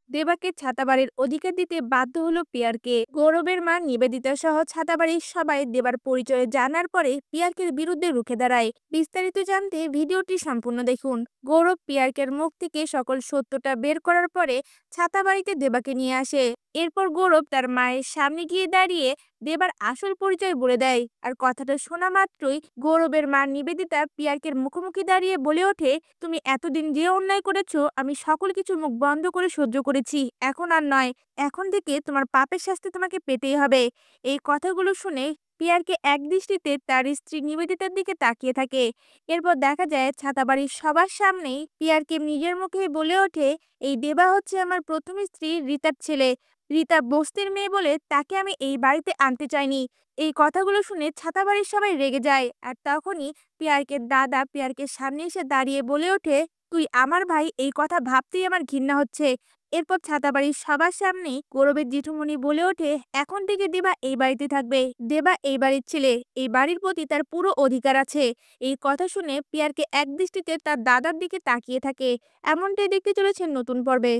দেবাকে ছাতাবাড়ির অধিকার দিতে বাধ্য হলো পিয়ারকে। গৌরবের মা নিবেদিতা সহ ছাতাবাড়ির সবাই দেবার পরিচয় জানার পরে পিয়ারকের বিরুদ্ধে রুখে দাঁড়ায়। বিস্তারিত জানতে ভিডিওটি সম্পূর্ণ দেখুন। গৌরব পিয়ারকের মুখ থেকে সকল সত্যটা বের করার পরে ছাতাবাড়িতে দেবাকে নিয়ে আসে। এরপর গৌরব তার মায়ের সামনে গিয়ে দাঁড়িয়ে দেবার আসল পরিচয় বলে দেয়। আর কথাটা শোনা মাত্রই গৌরবের মা নিবেদিতা পিয়ারকের মুখোমুখি দাঁড়িয়ে বলে ওঠে, তুমি এতদিন যে অন্যায় করেছো আমি সকল কিছু মুখ বন্ধ করে সহ্য করেছি, এখন আর নয়। এখন থেকে তোমার পাপের শাস্তি তোমাকে পেতেই হবে। এই কথাগুলো শুনে পিয়ারকে একদৃষ্টিতে তার স্ত্রী নিবেদিতার দিকে তাকিয়ে থাকে। এরপর দেখা যায় ছাতাবাড়ির সবার সামনেই পিয়ারকে নিজের মুখে বলে ওঠে, এই দেবা হচ্ছে আমার প্রথম স্ত্রী রীতার ছেলে। রীতা বস্তির মেয়ে বলে তাকে আমি এই বাড়িতে আনতে চাইনি। এই কথাগুলো শুনে ছাতাবাড়ির সবাই রেগে যায়। আর তখনই পিয়ারকের দাদা পিয়ারকের সামনে এসে দাঁড়িয়ে বলে ওঠে, তুই আমার ভাই, এই কথা ভাবতেই আমার ঘৃণা হচ্ছে। এরপর ছাতাবাড়ির সবার সামনে গৌরবের জেঠুমনি বলে ওঠে, এখন থেকে দেবা এই বাড়িতে থাকবে। দেবা এই বাড়ির ছেলে, এই বাড়ির প্রতি তার পুরো অধিকার আছে। এই কথা শুনে পিয়ারকে একদৃষ্টিতে তার দাদার দিকে তাকিয়ে থাকে। এমনটাই দেখতে চলেছেন নতুন পর্বে।